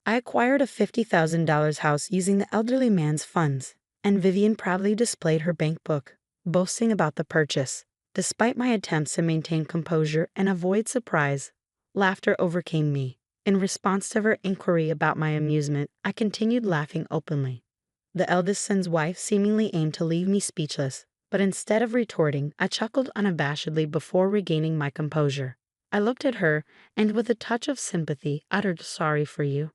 I acquired a $50,000 house using the elderly man's funds, and Vivian proudly displayed her bank book, boasting about the purchase. Despite my attempts to maintain composure and avoid surprise, laughter overcame me. In response to her inquiry about my amusement, I continued laughing openly. The eldest son's wife seemingly aimed to leave me speechless, but instead of retorting, I chuckled unabashedly before regaining my composure. I looked at her, and with a touch of sympathy, uttered, "Sorry for you.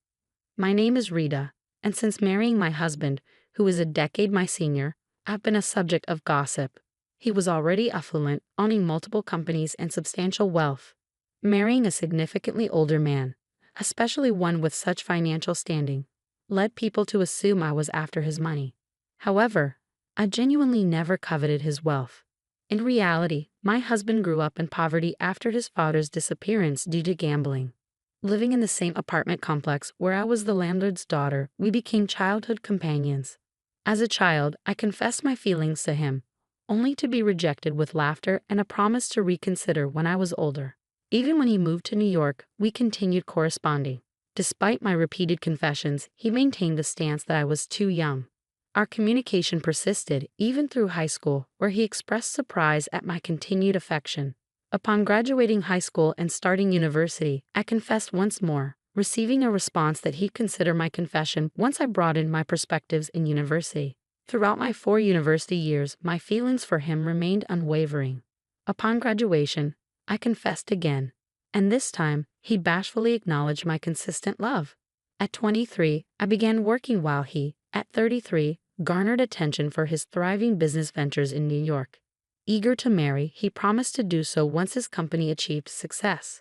My name is Rita, and since marrying my husband, who is a decade my senior, I've been a subject of gossip. He was already affluent, owning multiple companies and substantial wealth. Marrying a significantly older man, especially one with such financial standing, led people to assume I was after his money. However, I genuinely never coveted his wealth. In reality, my husband grew up in poverty after his father's disappearance due to gambling. Living in the same apartment complex where I was the landlord's daughter, we became childhood companions. As a child, I confessed my feelings to him, only to be rejected with laughter and a promise to reconsider when I was older. Even when he moved to New York, we continued corresponding. Despite my repeated confessions, he maintained the stance that I was too young. Our communication persisted even through high school, where he expressed surprise at my continued affection. Upon graduating high school and starting university, I confessed once more, receiving a response that he'd consider my confession once I broadened my perspectives in university. Throughout my 4 university years, my feelings for him remained unwavering. Upon graduation, I confessed again, and this time, he bashfully acknowledged my consistent love. At 23, I began working while he, at 33, garnered attention for his thriving business ventures in New York. Eager to marry, he promised to do so once his company achieved success.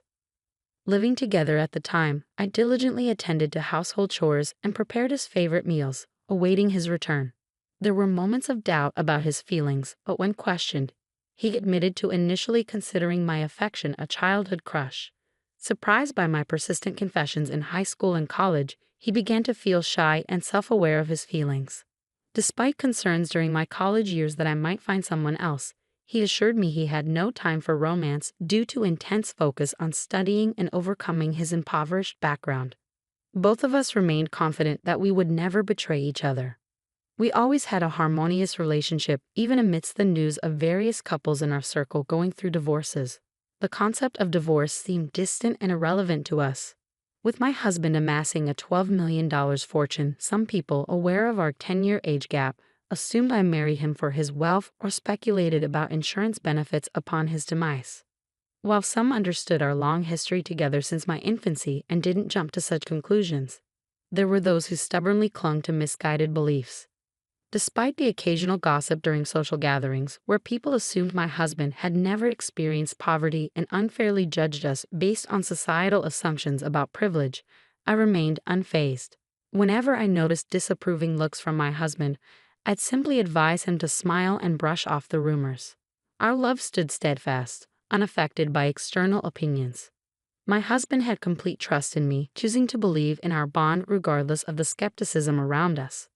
Living together at the time, I diligently attended to household chores and prepared his favorite meals, awaiting his return. There were moments of doubt about his feelings, but when questioned, he admitted to initially considering my affection a childhood crush. Surprised by my persistent confessions in high school and college, he began to feel shy and self-aware of his feelings. Despite concerns during my college years that I might find someone else, he assured me he had no time for romance due to intense focus on studying and overcoming his impoverished background. Both of us remained confident that we would never betray each other. We always had a harmonious relationship, even amidst the news of various couples in our circle going through divorces. The concept of divorce seemed distant and irrelevant to us. With my husband amassing a $12 million fortune, some people, aware of our 10-year age gap, assumed I married him for his wealth or speculated about insurance benefits upon his demise. While some understood our long history together since my infancy and didn't jump to such conclusions, there were those who stubbornly clung to misguided beliefs. Despite the occasional gossip during social gatherings, where people assumed my husband had never experienced poverty and unfairly judged us based on societal assumptions about privilege, I remained unfazed. Whenever I noticed disapproving looks from my husband, I'd simply advise him to smile and brush off the rumors. Our love stood steadfast, unaffected by external opinions. My husband had complete trust in me, choosing to believe in our bond regardless of the skepticism around us.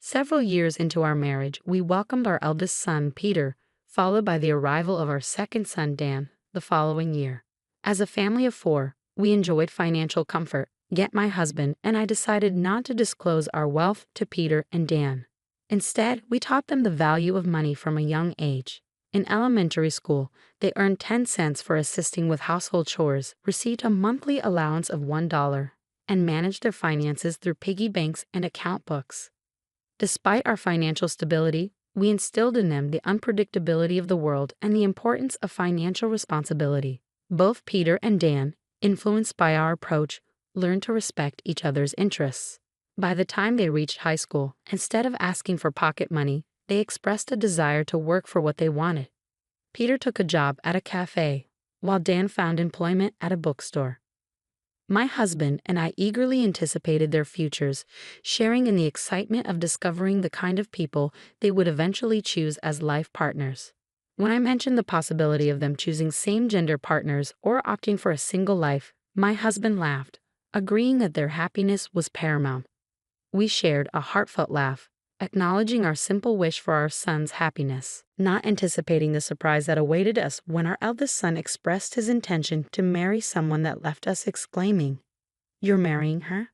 Several years into our marriage, we welcomed our eldest son, Peter, followed by the arrival of our second son, Dan, the following year. As a family of 4, we enjoyed financial comfort, yet my husband and I decided not to disclose our wealth to Peter and Dan. Instead, we taught them the value of money from a young age. In elementary school, they earned 10 cents for assisting with household chores, received a monthly allowance of $1, and managed their finances through piggy banks and account books. Despite our financial stability, we instilled in them the unpredictability of the world and the importance of financial responsibility. Both Peter and Dan, influenced by our approach, learned to respect each other's interests. By the time they reached high school, instead of asking for pocket money, they expressed a desire to work for what they wanted. Peter took a job at a cafe, while Dan found employment at a bookstore. My husband and I eagerly anticipated their futures, sharing in the excitement of discovering the kind of people they would eventually choose as life partners. When I mentioned the possibility of them choosing same-gender partners or opting for a single life, my husband laughed, agreeing that their happiness was paramount. We shared a heartfelt laugh, acknowledging our simple wish for our son's happiness, not anticipating the surprise that awaited us when our eldest son expressed his intention to marry someone that left us exclaiming, "You're marrying her?"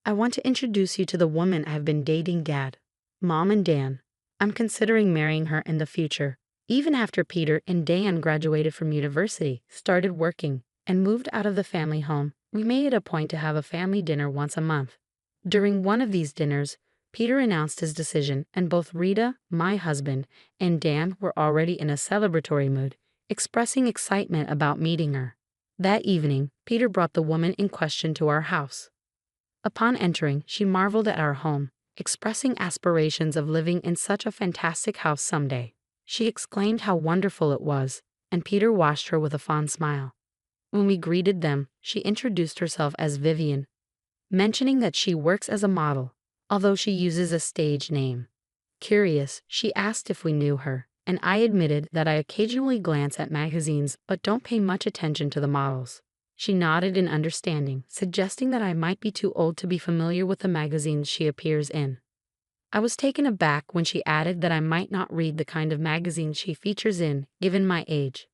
I want to introduce you to the woman I have been dating, Dad, Mom, and Dan. I'm considering marrying her in the future. Even after Peter and Dan graduated from university, started working, and moved out of the family home, we made it a point to have a family dinner once a month. During one of these dinners, Peter announced his decision, and both Rita, my husband, and Dan were already in a celebratory mood, expressing excitement about meeting her. That evening, Peter brought the woman in question to our house. Upon entering, she marveled at our home, expressing aspirations of living in such a fantastic house someday. She exclaimed how wonderful it was, and Peter watched her with a fond smile. When we greeted them, she introduced herself as Vivian, mentioning that she works as a model, although she uses a stage name. Curious, she asked if we knew her, and I admitted that I occasionally glance at magazines but don't pay much attention to the models. She nodded in understanding, suggesting that I might be too old to be familiar with the magazines she appears in. I was taken aback when she added that I might not read the kind of magazines she features in, given my age.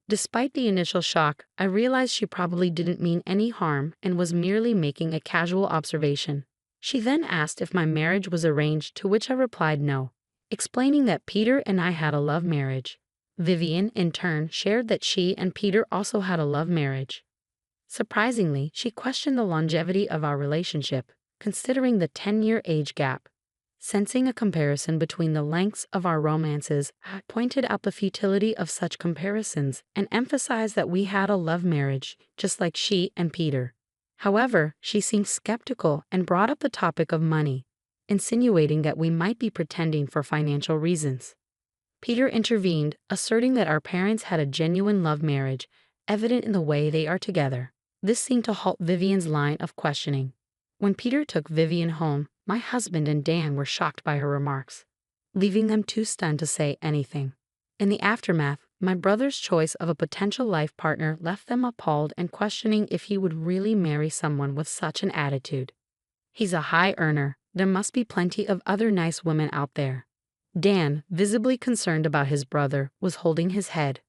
Despite the initial shock, I realized she probably didn't mean any harm and was merely making a casual observation. She then asked if my marriage was arranged, to which I replied no, explaining that Peter and I had a love marriage. Vivian, in turn, shared that she and Peter also had a love marriage. Surprisingly, she questioned the longevity of our relationship, considering the 10-year age gap. Sensing a comparison between the lengths of our romances, I pointed out the futility of such comparisons and emphasized that we had a love marriage, just like she and Peter. However, she seemed skeptical and brought up the topic of money, insinuating that we might be pretending for financial reasons. Peter intervened, asserting that our parents had a genuine love marriage, evident in the way they are together. This seemed to halt Vivian's line of questioning. When Peter took Vivian home, my husband and Dan were shocked by her remarks, leaving them too stunned to say anything. In the aftermath, my brother's choice of a potential life partner left them appalled and questioning if he would really marry someone with such an attitude. He's a high earner. There must be plenty of other nice women out there. Dan, visibly concerned about his brother, was holding his head.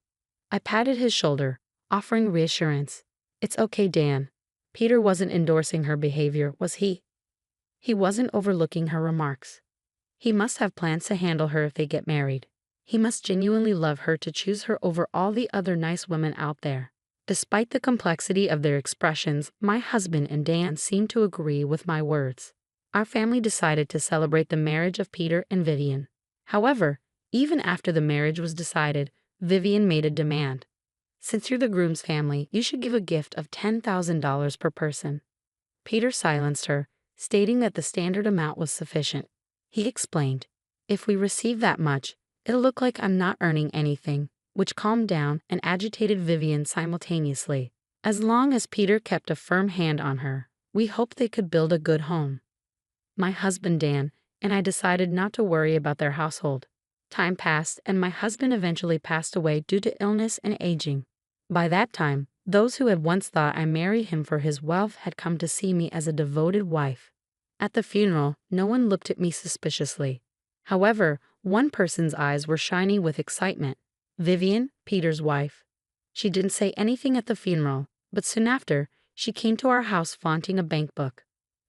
I patted his shoulder, offering reassurance. It's okay, Dan. Peter wasn't endorsing her behavior, was he? He wasn't overlooking her remarks. He must have plans to handle her if they get married. He must genuinely love her to choose her over all the other nice women out there. Despite the complexity of their expressions, my husband and Dan seemed to agree with my words. Our family decided to celebrate the marriage of Peter and Vivian. However, even after the marriage was decided, Vivian made a demand. Since you're the groom's family, you should give a gift of $10,000 per person. Peter silenced her, stating that the standard amount was sufficient. He explained, if we receive that much, it'll look like I'm not earning anything, which calmed down and agitated Vivian simultaneously. As long as Peter kept a firm hand on her, we hoped they could build a good home. My husband Dan and I decided not to worry about their household. Time passed and my husband eventually passed away due to illness and aging. By that time, those who had once thought I married him for his wealth had come to see me as a devoted wife. At the funeral, no one looked at me suspiciously. However, one person's eyes were shining with excitement. Vivian, Peter's wife. She didn't say anything at the funeral, but soon after, she came to our house flaunting a bank book.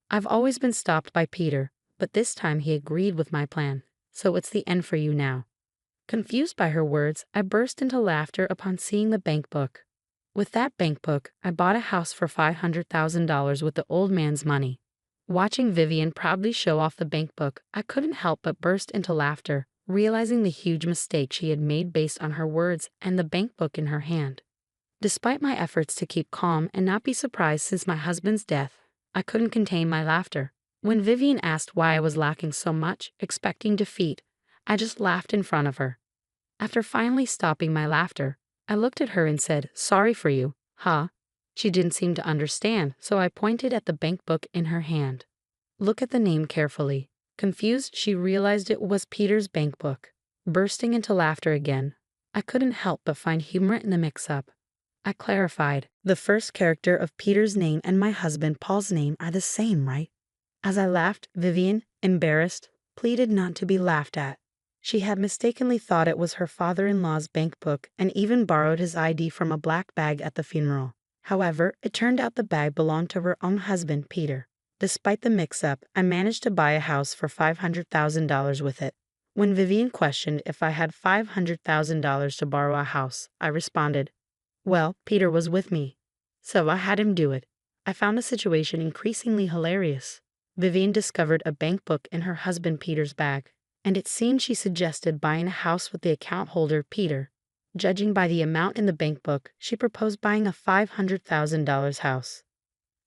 I've always been stopped by Peter, but this time he agreed with my plan, so it's the end for you now. Confused by her words, I burst into laughter upon seeing the bank book. With that bank book, I bought a house for $500,000 with the old man's money. Watching Vivian proudly show off the bank book, I couldn't help but burst into laughter, realizing the huge mistake she had made based on her words and the bank book in her hand. Despite my efforts to keep calm and not be surprised since my husband's death, I couldn't contain my laughter. When Vivian asked why I was lacking so much, expecting defeat, I just laughed in front of her. After finally stopping my laughter, I looked at her and said, "Sorry for you, huh?" She didn't seem to understand, so I pointed at the bank book in her hand. Look at the name carefully. Confused, she realized it was Peter's bank book. Bursting into laughter again, I couldn't help but find humor in the mix-up. I clarified, the first character of Peter's name and my husband Paul's name are the same, right? As I laughed, Vivian, embarrassed, pleaded not to be laughed at. She had mistakenly thought it was her father-in-law's bank book and even borrowed his ID from a black bag at the funeral. However, it turned out the bag belonged to her own husband, Peter. Despite the mix-up, I managed to buy a house for $500,000 with it. When Vivian questioned if I had $500,000 to borrow a house, I responded, well, Peter was with me, so I had him do it. I found the situation increasingly hilarious. Vivian discovered a bank book in her husband Peter's bag, and it seemed she suggested buying a house with the account holder, Peter. Judging by the amount in the bank book, she proposed buying a $500,000 house.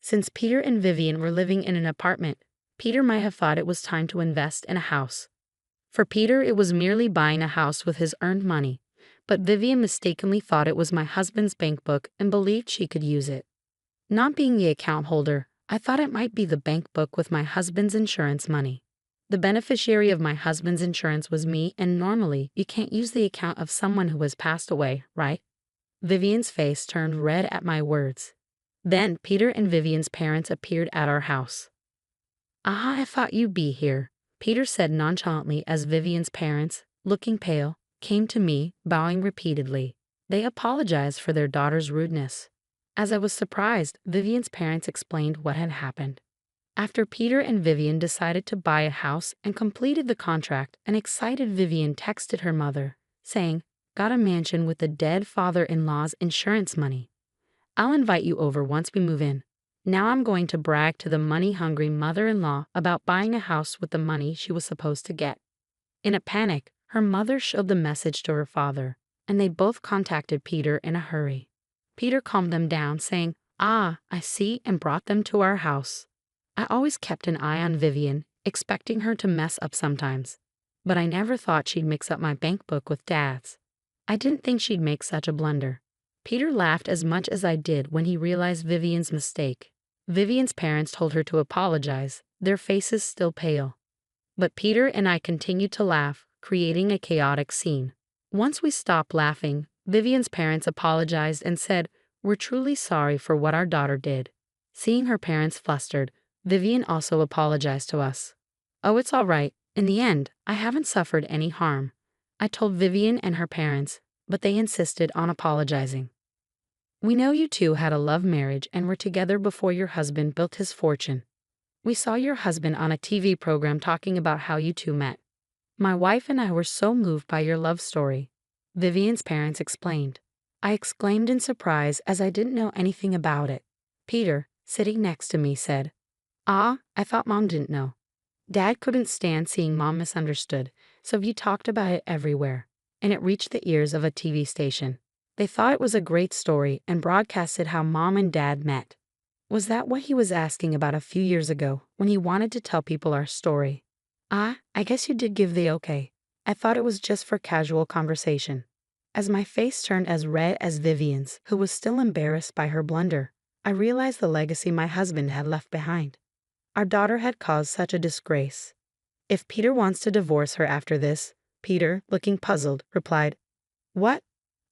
Since Peter and Vivian were living in an apartment, Peter might have thought it was time to invest in a house. For Peter, it was merely buying a house with his earned money, but Vivian mistakenly thought it was my husband's bank book and believed she could use it. Not being the account holder, I thought it might be the bank book with my husband's insurance money. The beneficiary of my husband's insurance was me, and normally you can't use the account of someone who has passed away, right? Vivian's face turned red at my words. Then Peter and Vivian's parents appeared at our house. I thought you'd be here, Peter said nonchalantly as Vivian's parents, looking pale, came to me, bowing repeatedly. They apologized for their daughter's rudeness. As I was surprised, Vivian's parents explained what had happened. After Peter and Vivian decided to buy a house and completed the contract, an excited Vivian texted her mother, saying, "Got a mansion with the dead father-in-law's insurance money. I'll invite you over once we move in." Now I'm going to brag to the money-hungry mother-in-law about buying a house with the money she was supposed to get. In a panic, her mother showed the message to her father, and they both contacted Peter in a hurry. Peter calmed them down, saying, "I see," and brought them to our house. I always kept an eye on Vivian, expecting her to mess up sometimes, but I never thought she'd mix up my bank book with Dad's. I didn't think she'd make such a blunder. Peter laughed as much as I did when he realized Vivian's mistake. Vivian's parents told her to apologize, their faces still pale. But Peter and I continued to laugh, creating a chaotic scene. Once we stopped laughing, Vivian's parents apologized and said, "We're truly sorry for what our daughter did." Seeing her parents flustered, Vivian also apologized to us. "Oh, it's all right. In the end, I haven't suffered any harm," I told Vivian and her parents, but they insisted on apologizing. "We know you two had a love marriage and were together before your husband built his fortune. We saw your husband on a TV program talking about how you two met. My wife and I were so moved by your love story," Vivian's parents explained. I exclaimed in surprise as I didn't know anything about it. Peter, sitting next to me, said, I thought Mom didn't know. Dad couldn't stand seeing Mom misunderstood, so he talked about it everywhere, and it reached the ears of a TV station. They thought it was a great story and broadcasted how Mom and Dad met. Was that what he was asking about a few years ago when he wanted to tell people our story? I guess you did give the okay. I thought it was just for casual conversation." As my face turned as red as Vivian's, who was still embarrassed by her blunder, I realized the legacy my husband had left behind. Our daughter had caused such a disgrace. "If Peter wants to divorce her after this," Peter, looking puzzled, replied, "What?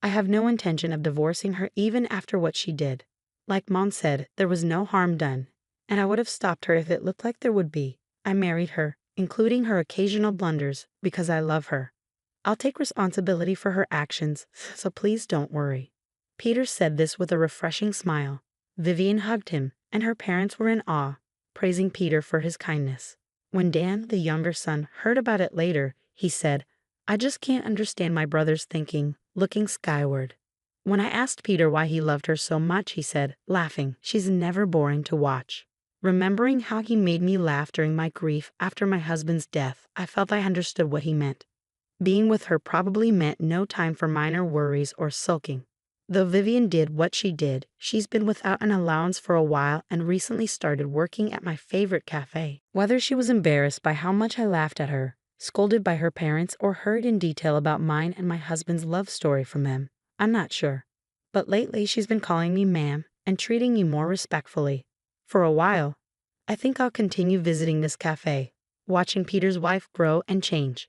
I have no intention of divorcing her even after what she did. Like Mom said, there was no harm done, and I would have stopped her if it looked like there would be. I married her, including her occasional blunders, because I love her. I'll take responsibility for her actions, so please don't worry." Peter said this with a refreshing smile. Vivian hugged him, and her parents were in awe, praising Peter for his kindness. When Dan, the younger son, heard about it later, he said, "I just can't understand my brother's thinking," looking skyward. When I asked Peter why he loved her so much, he said, laughing, "She's never boring to watch." Remembering how he made me laugh during my grief after my husband's death, I felt I understood what he meant. Being with her probably meant no time for minor worries or sulking. Though Vivian did what she did, she's been without an allowance for a while and recently started working at my favorite cafe. Whether she was embarrassed by how much I laughed at her, scolded by her parents, or heard in detail about mine and my husband's love story from them, I'm not sure. But lately she's been calling me ma'am and treating me more respectfully. For a while, I think I'll continue visiting this cafe, watching Peter's wife grow and change.